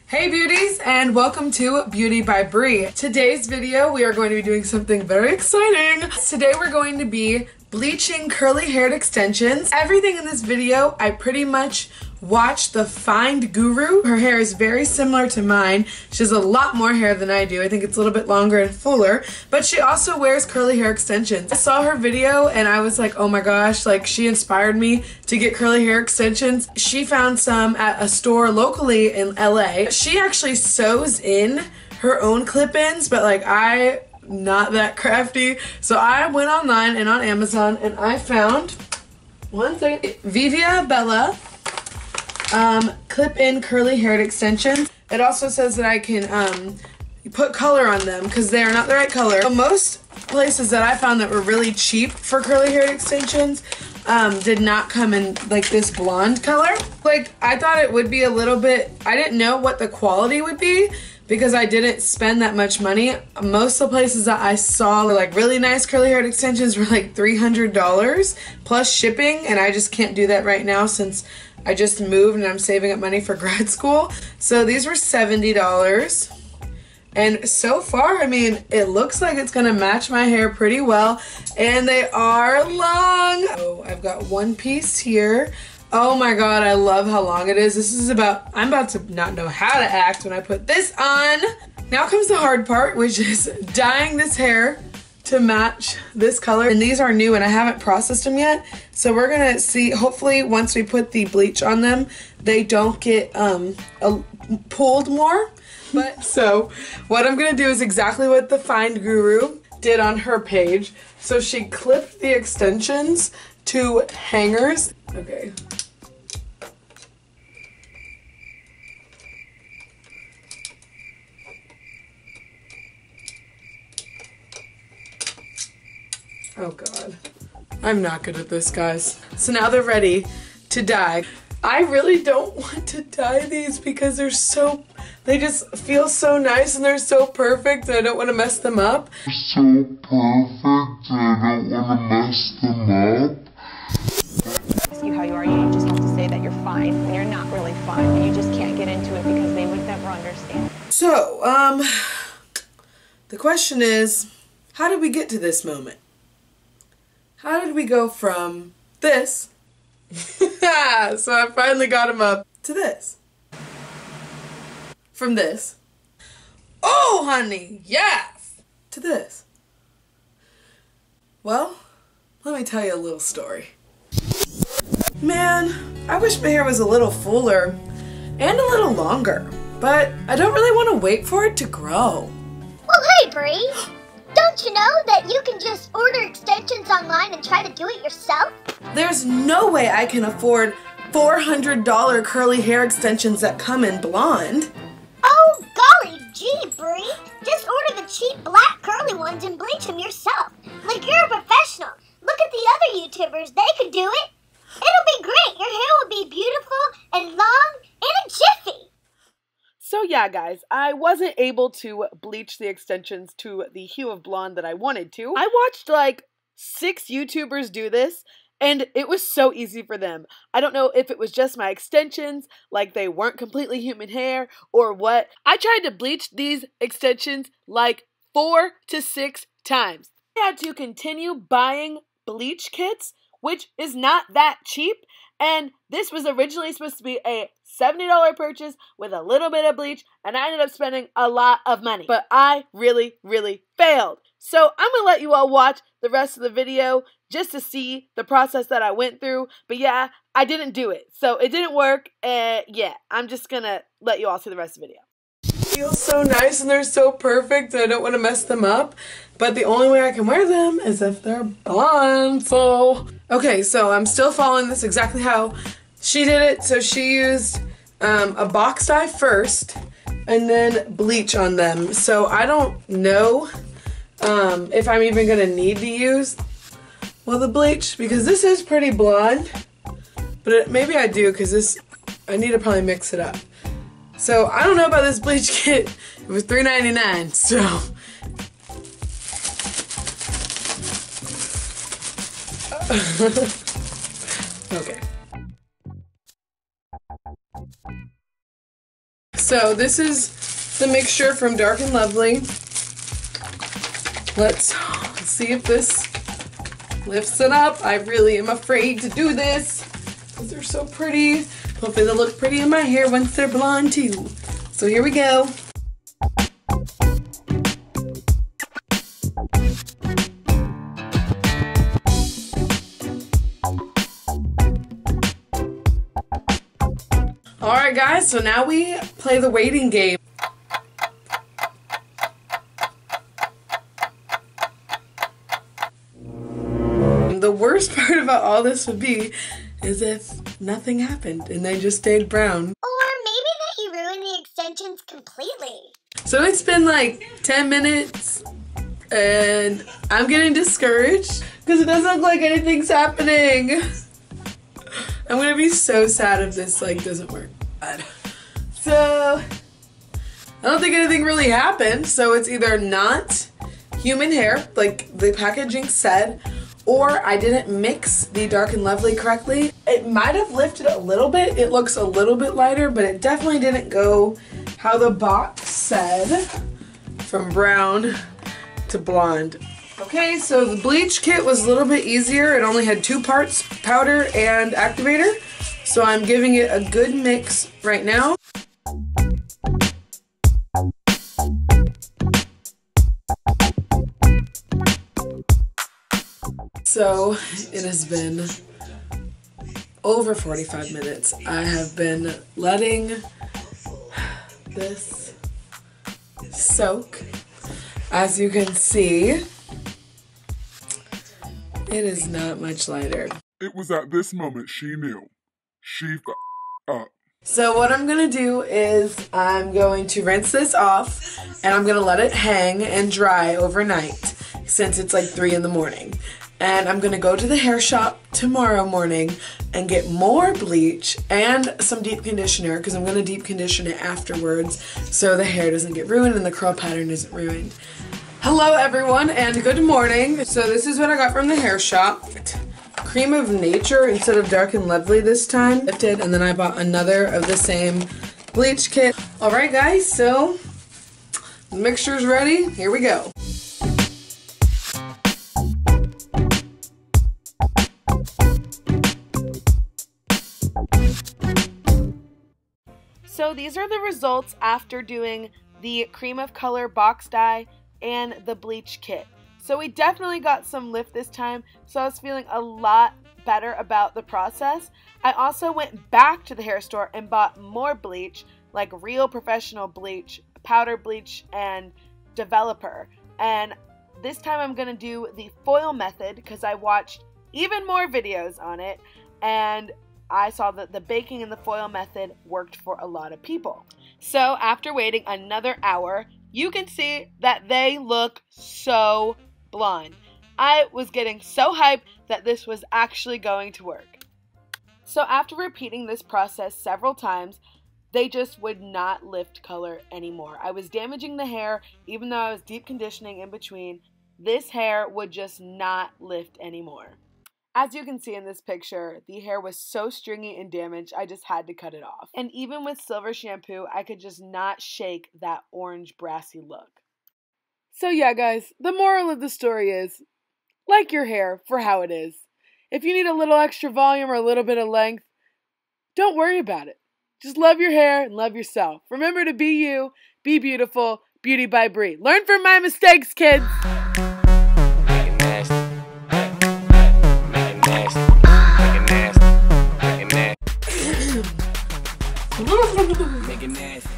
Hey beauties, and welcome to Beauty by Bree. Today's video we are going to be doing something very exciting. Today we're going to be bleaching curly haired extensions. Everything in this video I pretty much watched the FindGuru. Her hair is very similar to mine. She has a lot more hair than I do. I think it's a little bit longer and fuller, but she also wears curly hair extensions. I saw her video and I was like, oh my gosh, like she inspired me to get curly hair extensions. She found some at a store locally in LA. She actually sews in her own clip-ins, but like I'm not that crafty. So I went online and on Amazon and I found one thing, Vivia Bella clip-in curly haired extensions. It also says that I can put color on them because they are not the right color. So most places that I found that were really cheap for curly haired extensions did not come in like this blonde color. Like I thought it would be a little bit, I didn't know what the quality would be because I didn't spend that much money. Most of the places that I saw were like really nice curly haired extensions were like $300 plus shipping, and I just can't do that right now since I just moved and I'm saving up money for grad school. So these were $70. And so far, I mean, it looks like it's gonna match my hair pretty well. And they are long. Oh, I've got one piece here. Oh my God, I love how long it is. This is about, I'm about to not know how to act when I put this on. Now comes the hard part, which is dyeing this hair to match this color. And these are new and I haven't processed them yet. So we're gonna see, hopefully once we put the bleach on them, they don't get pulled more. But so what I'm gonna do is exactly what the FindGuru did on her page. So she clipped the extensions to hangers. Okay. Oh God, I'm not good at this, guys. So now they're ready to dye. I really don't want to dye these because they just feel so nice and they're so perfect and I don't want to mess them up. So perfect and I don't want to mess them up. Ask you how you are, you just have to say that you're fine when you're not really fine and you just can't get into it because they would never understand. So, the question is, how did we get to this moment? How did we go from this, so I finally got him up, to this? From this, oh honey, yes, to this. Well, let me tell you a little story. Man, I wish my hair was a little fuller and a little longer, but I don't really want to wait for it to grow. Well, hey Bree! Don't you know that you can just order extensions online and try to do it yourself? There's no way I can afford $400 curly hair extensions that come in blonde. Oh, golly gee, Bree! Just order the cheap black curly ones and bleach them yourself. Like you're a professional. Look at the other YouTubers, they could do it. It'll be great. Your hair will be beautiful and long in a jiffy. So yeah, guys, I wasn't able to bleach the extensions to the hue of blonde that I wanted to. I watched like 6 YouTubers do this, and it was so easy for them. I don't know if it was just my extensions, like they weren't completely human hair, or what. I tried to bleach these extensions like 4 to 6 times. I had to continue buying bleach kits, which is not that cheap, and this was originally supposed to be a $70 purchase with a little bit of bleach, and I ended up spending a lot of money. But I really, really failed. So I'm going to let you all watch the rest of the video just to see the process that I went through. But yeah, I didn't do it. So it didn't work, and yeah, I'm just going to let you all see the rest of the video. Feels so nice and they're so perfect and I don't want to mess them up, but the only way I can wear them is if they're blonde. So okay, so I'm still following this exactly how she did it. So she used a box dye first and then bleach on them. So I don't know if I'm even gonna need to use the bleach because this is pretty blonde, but maybe I do because this I need to probably mix it up. So I don't know about this bleach kit. It was $3.99, so. Okay. So this is the mixture from Dark and Lovely. Let's see if this lifts it up. I really am afraid to do this because they're so pretty. Hopefully they'll look pretty in my hair once they're blonde too. So here we go. Alright guys, so now we play the waiting game. The worst part about all this would be is if nothing happened and they just stayed brown. Or maybe that you ruined the extensions completely. So it's been like 10 minutes and I'm getting discouraged because it doesn't look like anything's happening. I'm gonna be so sad if this like doesn't work. So I don't think anything really happened, so it's either not human hair like the packaging said, or I didn't mix the Dark and Lovely correctly. It might have lifted a little bit. It looks a little bit lighter, but it definitely didn't go how the box said, from brown to blonde. Okay, so the bleach kit was a little bit easier. It only had 2 parts, powder and activator. So I'm giving it a good mix right now. So it has been over 45 minutes. I have been letting this soak. As you can see, it is not much lighter. It was at this moment she knew. She f***ed up. So what I'm gonna do is I'm going to rinse this off and I'm gonna let it hang and dry overnight since it's like 3 in the morning. And I'm gonna go to the hair shop tomorrow morning and get more bleach and some deep conditioner because I'm gonna deep condition it afterwards so the hair doesn't get ruined and the curl pattern isn't ruined. Hello everyone and good morning. So this is what I got from the hair shop. Cream of Nature instead of Dark and Lovely this time. Lifted, and then I bought another of the same bleach kit. Alright guys, so the mixture's ready. Here we go. So these are the results after doing the Cream of Color box dye and the bleach kit. So we definitely got some lift this time, so I was feeling a lot better about the process. I also went back to the hair store and bought more bleach, like real professional bleach, powder bleach, and developer. And this time I'm going to do the foil method because I watched even more videos on it, and I saw that the baking and the foil method worked for a lot of people. So after waiting another hour, you can see that they look so blonde. I was getting so hyped that this was actually going to work. So after repeating this process several times, they just would not lift color anymore. I was damaging the hair even though I was deep conditioning in between. This hair would just not lift anymore. As you can see in this picture, the hair was so stringy and damaged, I just had to cut it off. And even with silver shampoo, I could just not shake that orange brassy look. So yeah guys, the moral of the story is, like your hair for how it is. If you need a little extra volume or a little bit of length, don't worry about it. Just love your hair and love yourself. Remember to be you, be beautiful, beauty by Bree. Learn from my mistakes, kids! Make it nasty.